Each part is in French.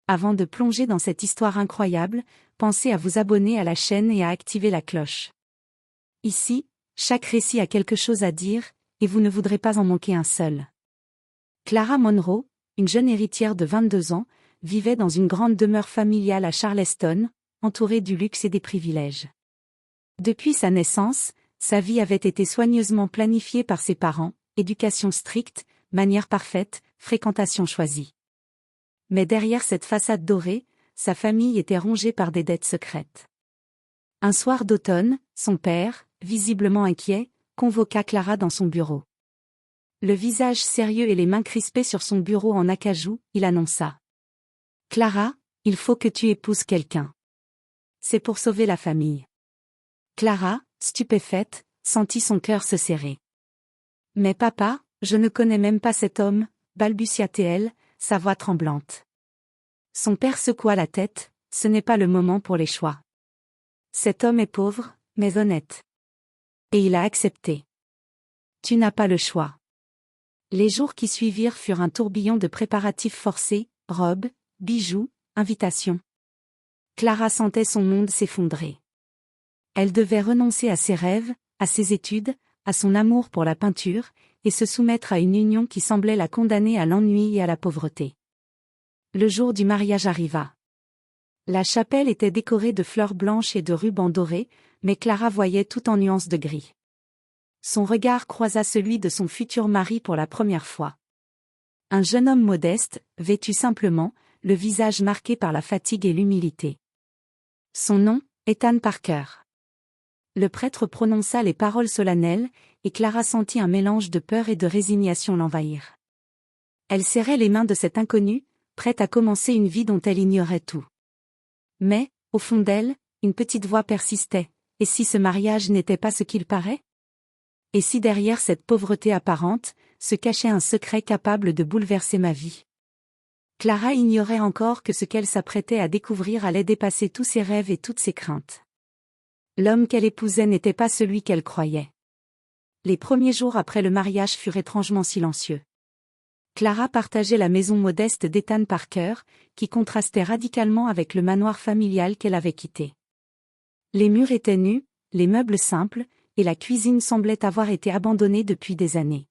avant de plonger dans cette histoire incroyable, pensez à vous abonner à la chaîne et à activer la cloche. Ici, chaque récit a quelque chose à dire, et vous ne voudrez pas en manquer un seul. Clara Monroe, une jeune héritière de 22 ans, vivait dans une grande demeure familiale à Charleston, entourée du luxe et des privilèges. Depuis sa naissance, sa vie avait été soigneusement planifiée par ses parents, éducation stricte, manières parfaites, fréquentation choisie. Mais derrière cette façade dorée, sa famille était rongée par des dettes secrètes. Un soir d'automne, son père, visiblement inquiet, convoqua Clara dans son bureau. Le visage sérieux et les mains crispées sur son bureau en acajou, il annonça. « Clara, il faut que tu épouses quelqu'un. C'est pour sauver la famille. » Clara, stupéfaite, sentit son cœur se serrer. « Mais papa, je ne connais même pas cet homme, » balbutia-t-elle, sa voix tremblante. Son père secoua la tête, « Ce n'est pas le moment pour les choix. Cet homme est pauvre, mais honnête. Et il a accepté. Tu n'as pas le choix. » Les jours qui suivirent furent un tourbillon de préparatifs forcés, robes, bijoux, invitations. Clara sentait son monde s'effondrer. Elle devait renoncer à ses rêves, à ses études, à son amour pour la peinture, et se soumettre à une union qui semblait la condamner à l'ennui et à la pauvreté. Le jour du mariage arriva. La chapelle était décorée de fleurs blanches et de rubans dorés, mais Clara voyait tout en nuances de gris. Son regard croisa celui de son futur mari pour la première fois. Un jeune homme modeste, vêtu simplement, le visage marqué par la fatigue et l'humilité. Son nom, Ethan Parker. Le prêtre prononça les paroles solennelles, et Clara sentit un mélange de peur et de résignation l'envahir. Elle serrait les mains de cet inconnu, prête à commencer une vie dont elle ignorait tout. Mais, au fond d'elle, une petite voix persistait. Et si ce mariage n'était pas ce qu'il paraît? Et si derrière cette pauvreté apparente, se cachait un secret capable de bouleverser ma vie? Clara ignorait encore que ce qu'elle s'apprêtait à découvrir allait dépasser tous ses rêves et toutes ses craintes. L'homme qu'elle épousait n'était pas celui qu'elle croyait. Les premiers jours après le mariage furent étrangement silencieux. Clara partageait la maison modeste d'Ethan Parker, qui contrastait radicalement avec le manoir familial qu'elle avait quitté. Les murs étaient nus, les meubles simples, et la cuisine semblait avoir été abandonnée depuis des années.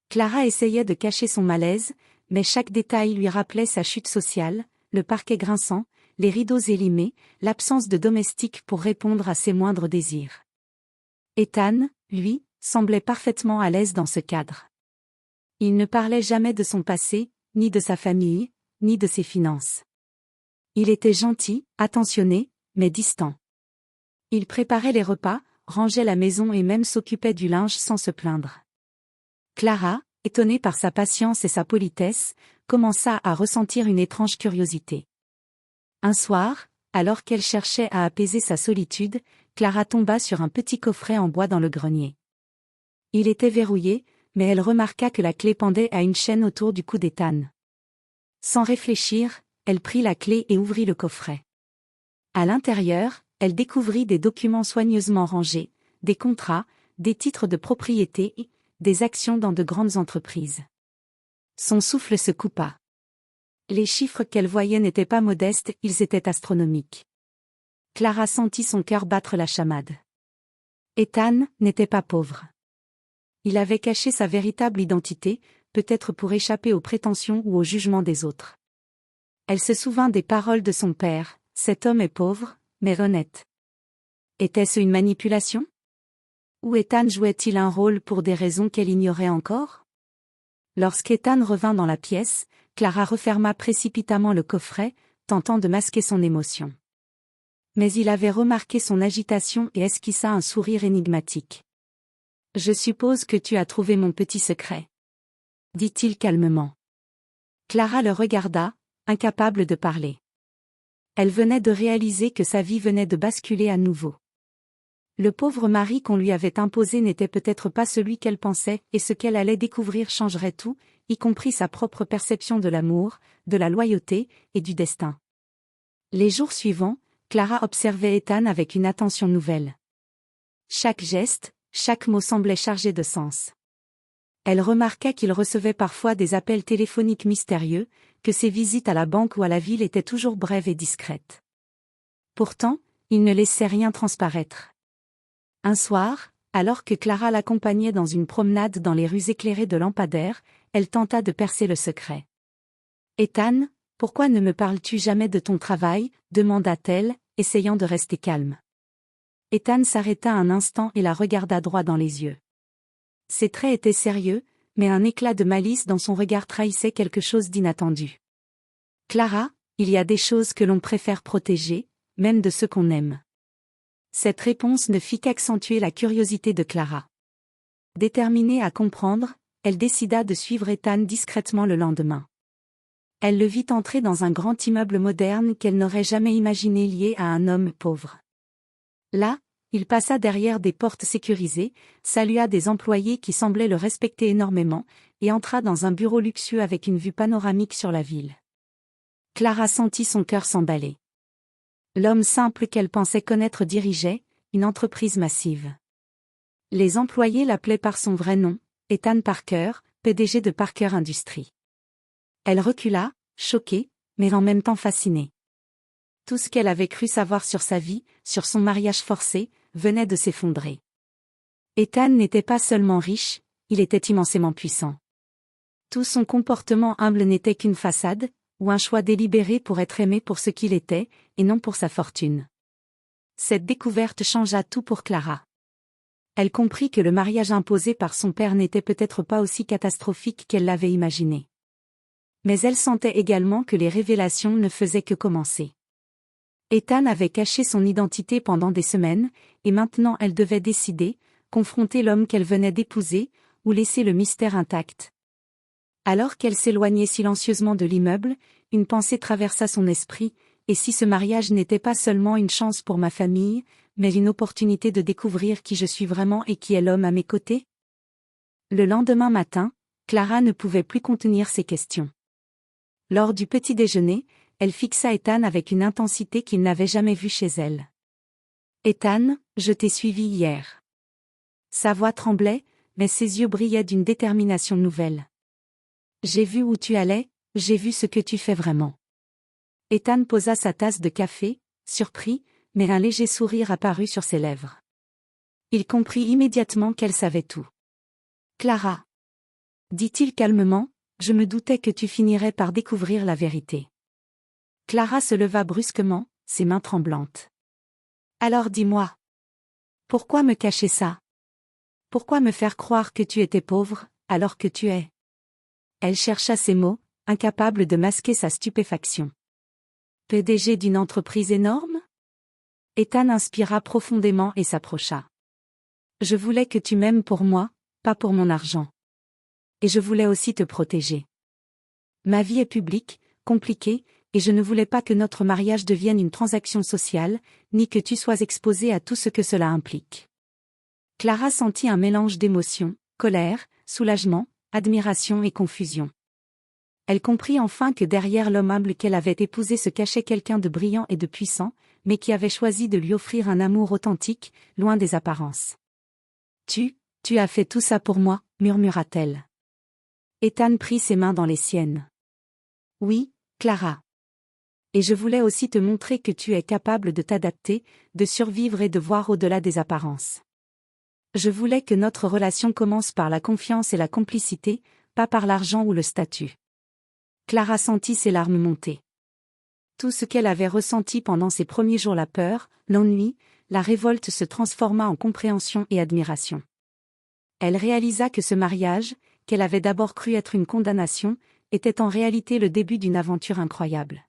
Clara essayait de cacher son malaise, mais chaque détail lui rappelait sa chute sociale, le parquet grinçant, les rideaux élimés, l'absence de domestique pour répondre à ses moindres désirs. Ethan, lui, semblait parfaitement à l'aise dans ce cadre. Il ne parlait jamais de son passé, ni de sa famille, ni de ses finances. Il était gentil, attentionné, mais distant. Il préparait les repas, rangeait la maison et même s'occupait du linge sans se plaindre. Clara, étonnée par sa patience et sa politesse, commença à ressentir une étrange curiosité. Un soir, alors qu'elle cherchait à apaiser sa solitude, Clara tomba sur un petit coffret en bois dans le grenier. Il était verrouillé, mais elle remarqua que la clé pendait à une chaîne autour du cou d'Ethan. Sans réfléchir, elle prit la clé et ouvrit le coffret. À l'intérieur, elle découvrit des documents soigneusement rangés, des contrats, des titres de propriété et des actions dans de grandes entreprises. Son souffle se coupa. Les chiffres qu'elle voyait n'étaient pas modestes, ils étaient astronomiques. Clara sentit son cœur battre la chamade. Ethan n'était pas pauvre. Il avait caché sa véritable identité, peut-être pour échapper aux prétentions ou au jugement des autres. Elle se souvint des paroles de son père, « Cet homme est pauvre, mais honnête ». Était-ce une manipulation? Ou Ethan jouait-il un rôle pour des raisons qu'elle ignorait encore? Lorsqu'Ethan revint dans la pièce, Clara referma précipitamment le coffret, tentant de masquer son émotion. Mais il avait remarqué son agitation et esquissa un sourire énigmatique. « Je suppose que tu as trouvé mon petit secret. » dit-il calmement. Clara le regarda, incapable de parler. Elle venait de réaliser que sa vie venait de basculer à nouveau. Le pauvre mari qu'on lui avait imposé n'était peut-être pas celui qu'elle pensait, et ce qu'elle allait découvrir changerait tout, y compris sa propre perception de l'amour, de la loyauté, et du destin. Les jours suivants, Clara observait Ethan avec une attention nouvelle. Chaque geste, chaque mot semblait chargé de sens. Elle remarqua qu'il recevait parfois des appels téléphoniques mystérieux, que ses visites à la banque ou à la ville étaient toujours brèves et discrètes. Pourtant, il ne laissait rien transparaître. Un soir, alors que Clara l'accompagnait dans une promenade dans les rues éclairées de lampadaires, elle tenta de percer le secret. « Ethan, pourquoi ne me parles-tu jamais de ton travail ?» demanda-t-elle, essayant de rester calme. Ethan s'arrêta un instant et la regarda droit dans les yeux. Ses traits étaient sérieux, mais un éclat de malice dans son regard trahissait quelque chose d'inattendu. « Clara, il y a des choses que l'on préfère protéger, même de ceux qu'on aime. » Cette réponse ne fit qu'accentuer la curiosité de Clara. Déterminée à comprendre, elle décida de suivre Ethan discrètement le lendemain. Elle le vit entrer dans un grand immeuble moderne qu'elle n'aurait jamais imaginé lié à un homme pauvre. Là, il passa derrière des portes sécurisées, salua des employés qui semblaient le respecter énormément, et entra dans un bureau luxueux avec une vue panoramique sur la ville. Clara sentit son cœur s'emballer. L'homme simple qu'elle pensait connaître dirigeait une entreprise massive. Les employés l'appelaient par son vrai nom, Ethan Parker, PDG de Parker Industries. Elle recula, choquée, mais en même temps fascinée. Tout ce qu'elle avait cru savoir sur sa vie, sur son mariage forcé, venait de s'effondrer. Ethan n'était pas seulement riche, il était immensément puissant. Tout son comportement humble n'était qu'une façade, ou un choix délibéré pour être aimé pour ce qu'il était, et non pour sa fortune. Cette découverte changea tout pour Clara. Elle comprit que le mariage imposé par son père n'était peut-être pas aussi catastrophique qu'elle l'avait imaginé. Mais elle sentait également que les révélations ne faisaient que commencer. Ethan avait caché son identité pendant des semaines, et maintenant elle devait décider, confronter l'homme qu'elle venait d'épouser, ou laisser le mystère intact. Alors qu'elle s'éloignait silencieusement de l'immeuble, une pensée traversa son esprit, et si ce mariage n'était pas seulement une chance pour ma famille, mais une opportunité de découvrir qui je suis vraiment et qui est l'homme à mes côtés? Le lendemain matin, Clara ne pouvait plus contenir ses questions. Lors du petit déjeuner, elle fixa Ethan avec une intensité qu'il n'avait jamais vue chez elle. « Ethan, je t'ai suivi hier. » Sa voix tremblait, mais ses yeux brillaient d'une détermination nouvelle. « J'ai vu où tu allais, j'ai vu ce que tu fais vraiment. » Ethan posa sa tasse de café, surpris, mais un léger sourire apparut sur ses lèvres. Il comprit immédiatement qu'elle savait tout. « Clara, » dit-il calmement, « je me doutais que tu finirais par découvrir la vérité. » Clara se leva brusquement, ses mains tremblantes. « Alors dis-moi. Pourquoi me cacher ça? Pourquoi me faire croire que tu étais pauvre, alors que tu es... » Elle chercha ses mots, incapable de masquer sa stupéfaction. « PDG d'une entreprise énorme ?» Ethan inspira profondément et s'approcha. « Je voulais que tu m'aimes pour moi, pas pour mon argent. Et je voulais aussi te protéger. Ma vie est publique, compliquée, et je ne voulais pas que notre mariage devienne une transaction sociale, ni que tu sois exposée à tout ce que cela implique. » Clara sentit un mélange d'émotions, colère, soulagement, admiration et confusion. Elle comprit enfin que derrière l'homme humble qu'elle avait épousé se cachait quelqu'un de brillant et de puissant, mais qui avait choisi de lui offrir un amour authentique, loin des apparences. « Tu as fait tout ça pour moi, » murmura-t-elle. Ethan prit ses mains dans les siennes. « Oui, Clara. Et je voulais aussi te montrer que tu es capable de t'adapter, de survivre et de voir au-delà des apparences. Je voulais que notre relation commence par la confiance et la complicité, pas par l'argent ou le statut. » Clara sentit ses larmes monter. Tout ce qu'elle avait ressenti pendant ces premiers jours, la peur, l'ennui, la révolte, se transforma en compréhension et admiration. Elle réalisa que ce mariage, qu'elle avait d'abord cru être une condamnation, était en réalité le début d'une aventure incroyable.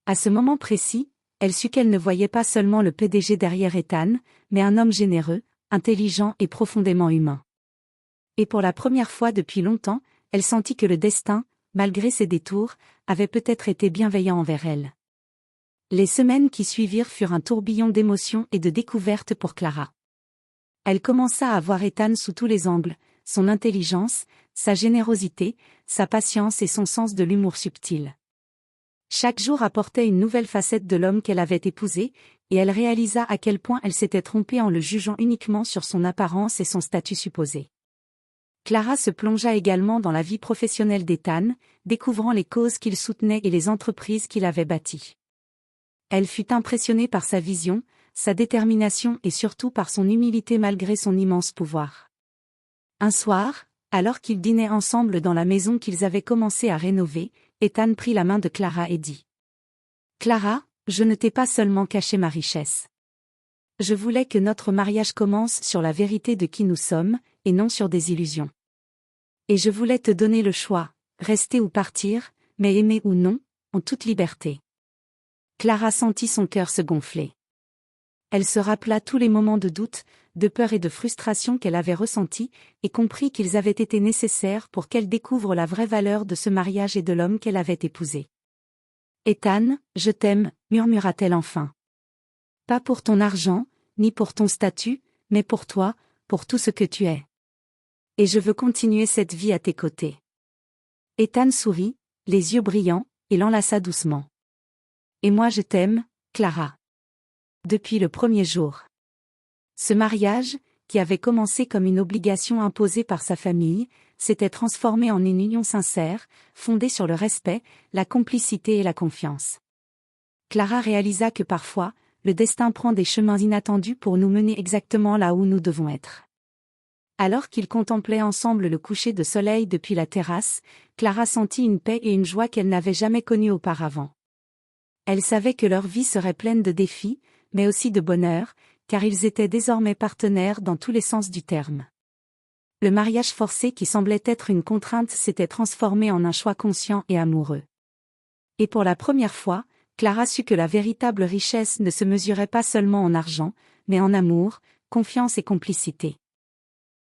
À ce moment précis, elle sut qu'elle ne voyait pas seulement le PDG derrière Ethan, mais un homme généreux, intelligent et profondément humain. Et pour la première fois depuis longtemps, elle sentit que le destin, malgré ses détours, avait peut-être été bienveillant envers elle. Les semaines qui suivirent furent un tourbillon d'émotions et de découvertes pour Clara. Elle commença à voir Ethan sous tous les angles, son intelligence, sa générosité, sa patience et son sens de l'humour subtil. Chaque jour apportait une nouvelle facette de l'homme qu'elle avait épousé, et elle réalisa à quel point elle s'était trompée en le jugeant uniquement sur son apparence et son statut supposé. Clara se plongea également dans la vie professionnelle d'Ethan, découvrant les causes qu'il soutenait et les entreprises qu'il avait bâties. Elle fut impressionnée par sa vision, sa détermination et surtout par son humilité malgré son immense pouvoir. Un soir, alors qu'ils dînaient ensemble dans la maison qu'ils avaient commencé à rénover, Ethan prit la main de Clara et dit : « Clara, je ne t'ai pas seulement caché ma richesse. Je voulais que notre mariage commence sur la vérité de qui nous sommes, et non sur des illusions. Et je voulais te donner le choix, rester ou partir, mais aimer ou non, en toute liberté. » Clara sentit son cœur se gonfler. Elle se rappela tous les moments de doute, de peur et de frustration qu'elle avait ressentis, et comprit qu'ils avaient été nécessaires pour qu'elle découvre la vraie valeur de ce mariage et de l'homme qu'elle avait épousé. « Ethan, je t'aime, » murmura-t-elle enfin. « Pas pour ton argent, ni pour ton statut, mais pour toi, pour tout ce que tu es. Et je veux continuer cette vie à tes côtés. » Ethan sourit, les yeux brillants, et l'enlaça doucement. « Et moi je t'aime, Clara. » Depuis le premier jour. Ce mariage, qui avait commencé comme une obligation imposée par sa famille, s'était transformé en une union sincère, fondée sur le respect, la complicité et la confiance. Clara réalisa que parfois, le destin prend des chemins inattendus pour nous mener exactement là où nous devons être. Alors qu'ils contemplaient ensemble le coucher de soleil depuis la terrasse, Clara sentit une paix et une joie qu'elle n'avait jamais connues auparavant. Elle savait que leur vie serait pleine de défis, mais aussi de bonheur, car ils étaient désormais partenaires dans tous les sens du terme. Le mariage forcé qui semblait être une contrainte s'était transformé en un choix conscient et amoureux. Et pour la première fois, Clara sut que la véritable richesse ne se mesurait pas seulement en argent, mais en amour, confiance et complicité.